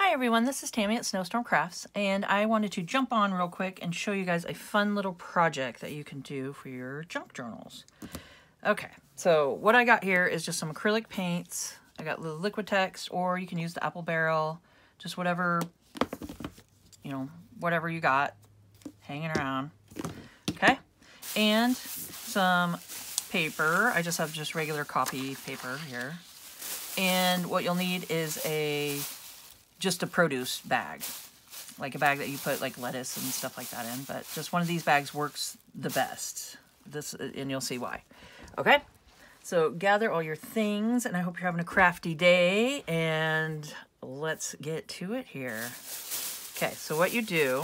Hi everyone, this is Tammy at Snowstorm Crafts, and I wanted to jump on real quick and show you guys a fun little project that you can do for your junk journals. Okay, so what I got here is just some acrylic paints. I got the Liquitex, or you can use the apple barrel, just whatever, whatever you got hanging around. Okay, and some paper. I just have just regular copy paper here. And what you'll need is just a produce bag, like a bag that you put like lettuce and stuff like that in, but just one of these bags works the best. And you'll see why. Okay, so gather all your things, and I hope you're having a crafty day, and let's get to it here. Okay, so what you do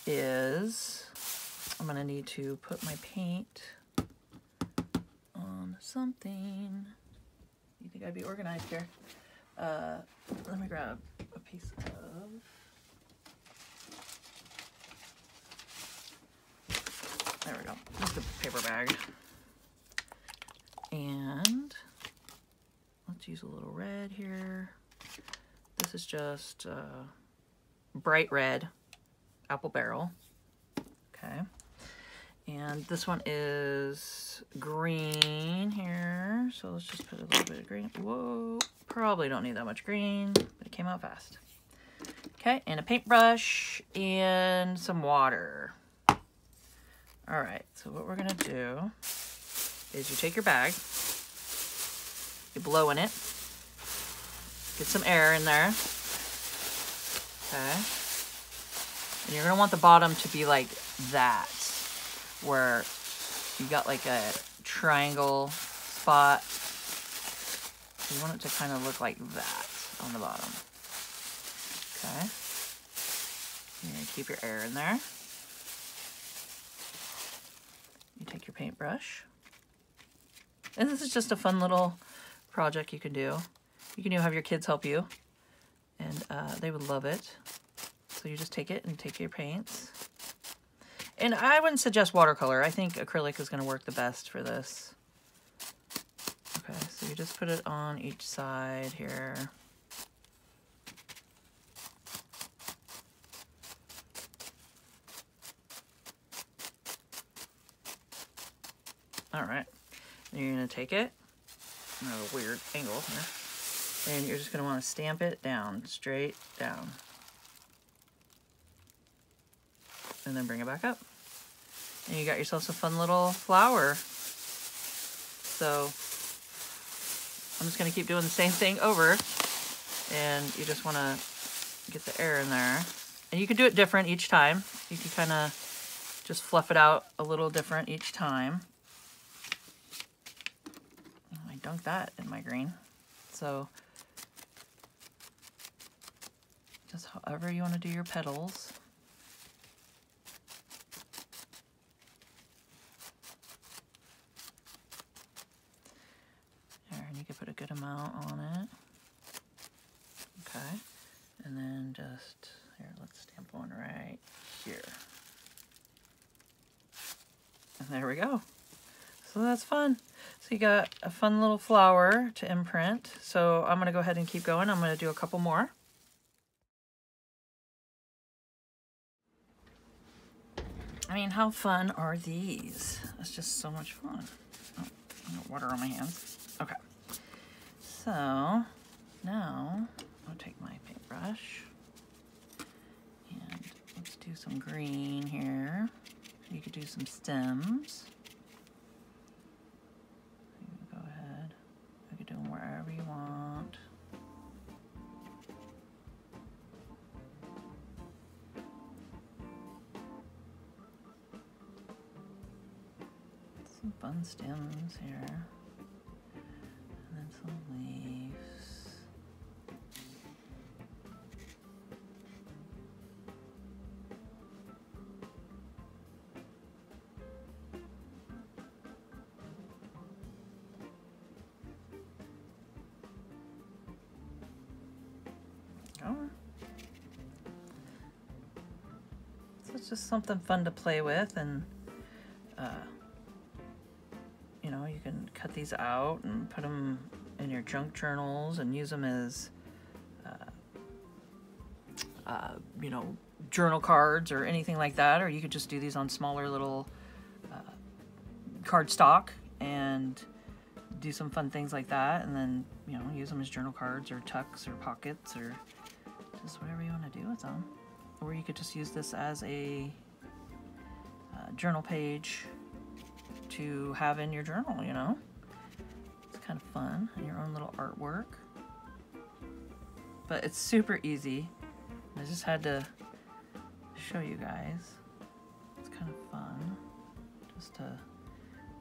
is, I'm gonna need to put my paint on something. You think I'd be organized here? Let me grab a piece of... There we go. Just a paper bag. And let's use a little red here. This is just bright red apple barrel. Okay. And this one is green here. So let's just put a little bit of green. Whoa. Probably don't need that much green, but it came out fast. Okay, and a paintbrush and some water. All right, so what we're gonna do is you take your bag, you blow in it, get some air in there, okay? And you're gonna want the bottom to be like that, where you got like a triangle spot. You want it to kind of look like that on the bottom. Okay. You're going to keep your air in there. You take your paintbrush. And this is just a fun little project you can do. You can even have your kids help you, and they would love it. So you just take it and take your paints. And I wouldn't suggest watercolor. I think acrylic is going to work the best for this. Okay, so you just put it on each side here. All right, and you're gonna take it, I have a weird angle here, and you're just gonna wanna stamp it down, straight down. And then bring it back up. And you got yourself a fun little flower. So, I'm just going to keep doing the same thing over, and you just want to get the air in there. And you can do it different each time. You can kind of just fluff it out a little different each time. I dunked that in my green. So just however you want to do your petals. And you can put a good amount on it. Okay. And then just, here, let's stamp one right here. And there we go. So that's fun. So you got a fun little flower to imprint. So I'm going to go ahead and keep going. I'm going to do a couple more. I mean, how fun are these? It's just so much fun. Oh, I got water on my hands. Okay. So now I'll take my paintbrush and let's do some green here. You could do some stems. You can go ahead. You could do them wherever you want. Some fun stems here. And then some leaves. Oh. So it's just something fun to play with, and you can cut these out and put them in your junk journals and use them as you know, journal cards or anything like that, or you could just do these on smaller little cardstock and do some fun things like that, and then, you know, use them as journal cards or tucks or pockets or just whatever you want to do with them. Or you could just use this as a journal page to have in your journal, you know. It's kind of fun, and your own little artwork. But it's super easy. I just had to show you guys. It's kind of fun just to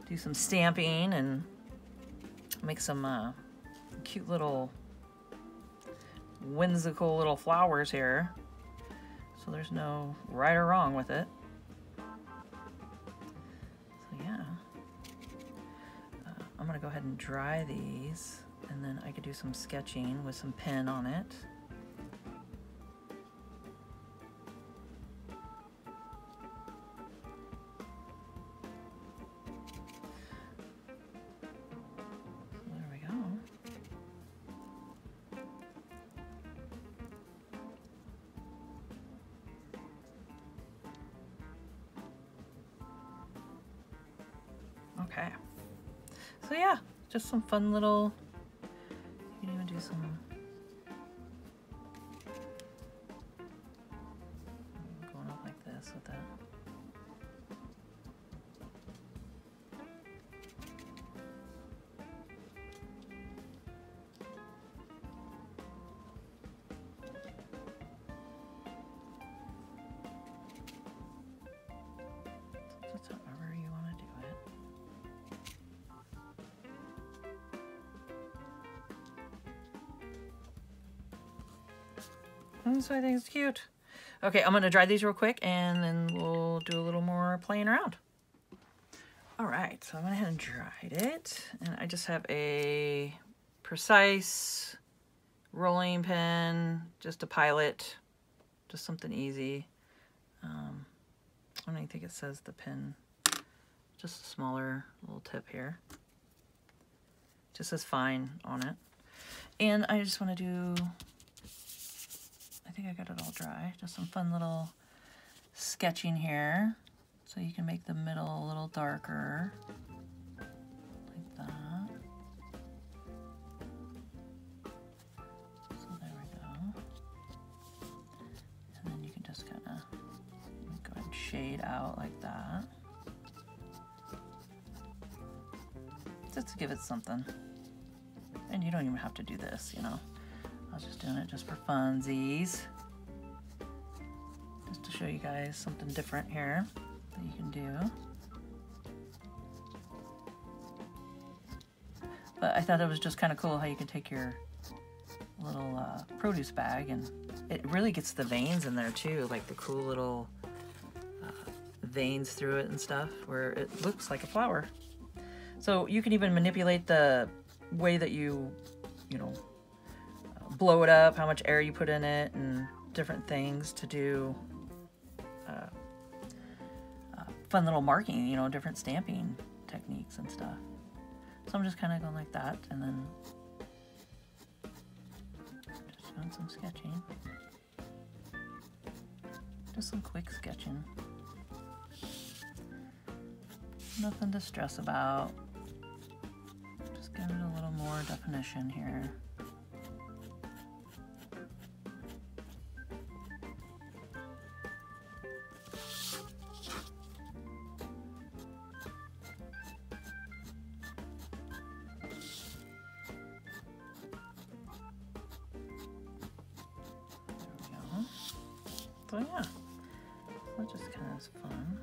do some stamping and make some cute little whimsical little flowers here. So there's no right or wrong with it. So yeah. I'm gonna go ahead and dry these, and then I could do some sketching with some pen on it. Okay, so yeah, just some fun little, you can even do some, going up like this with that. Just however you want to do it. So I think it's cute. Okay, I'm gonna dry these real quick and then we'll do a little more playing around. All right, so I went ahead and dried it, and I just have a Precise rolling pen, just a Pilot, just something easy. I don't even think it says the pen, just a smaller little tip here. Just says fine on it. And I just want to do, I think I got it all dry. Just some fun little sketching here. So you can make the middle a little darker. Like that. So there we go. And then you can just kind of go ahead and shade out like that. Just to give it something. And you don't even have to do this, you know. I was just doing it just for funsies. Just to show you guys something different here that you can do. But I thought it was just kind of cool how you can take your little produce bag, and it really gets the veins in there too, like the cool little veins through it and stuff, where it looks like a flower. So you can even manipulate the way that you know, blow it up, how much air you put in it, and different things to do fun little marking, you know, different stamping techniques and stuff. So I'm just kind of going like that, and then just doing some sketching. Just some quick sketching. Nothing to stress about. Just give it a little more definition here. So yeah, that just kind of is fun.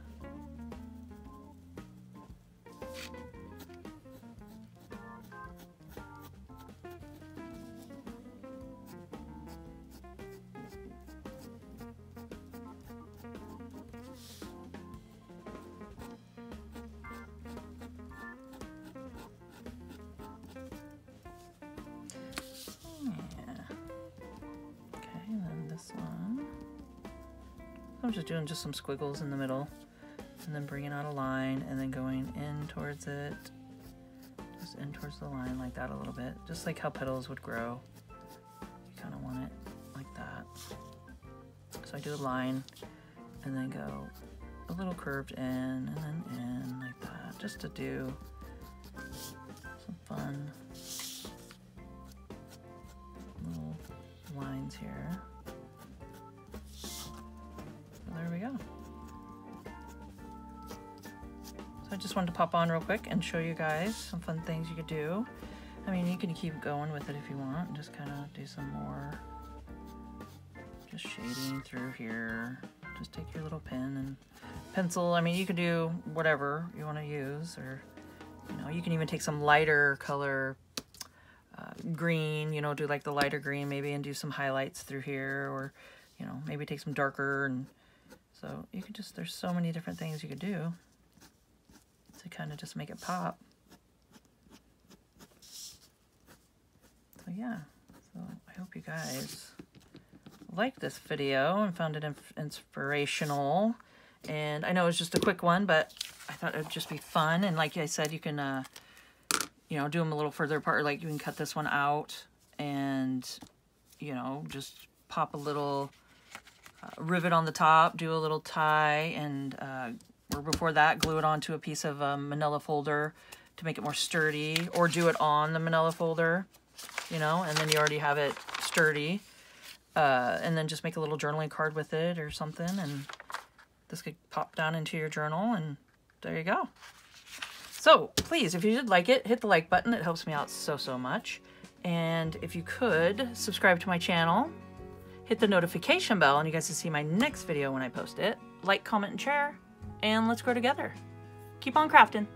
I'm just doing just some squiggles in the middle, and then bringing out a line, and then going in towards it, just in towards the line like that a little bit, just like how petals would grow. You kind of want it like that. So I do a line and then go a little curved in and then in like that, just to do some fun little lines here. So there we go. So I just wanted to pop on real quick and show you guys some fun things you could do. I mean, you can keep going with it if you want and just kind of do some more just shading through here. Just take your little pen and pencil. I mean, you can do whatever you want to use, or, you know, you can even take some lighter color green, you know, do like the lighter green maybe and do some highlights through here, or, you know, maybe take some darker. And so you could just, there's so many different things you could do to kind of just make it pop. So yeah, so I hope you guys liked this video and found it inspirational. And I know it's just a quick one, but I thought it would just be fun. And like I said, you can, you know, do them a little further apart. Like you can cut this one out and, you know, just pop a little rivet on the top, do a little tie, and or before that, glue it onto a piece of manila folder to make it more sturdy, or do it on the manila folder, you know, and then you already have it sturdy. And then just make a little journaling card with it or something, and this could pop down into your journal, and there you go. So please, if you did like it, hit the like button. It helps me out so much. And if you could, subscribe to my channel, hit the notification bell, and you guys can see my next video when I post it. Like, comment, and share, and let's grow together. Keep on crafting.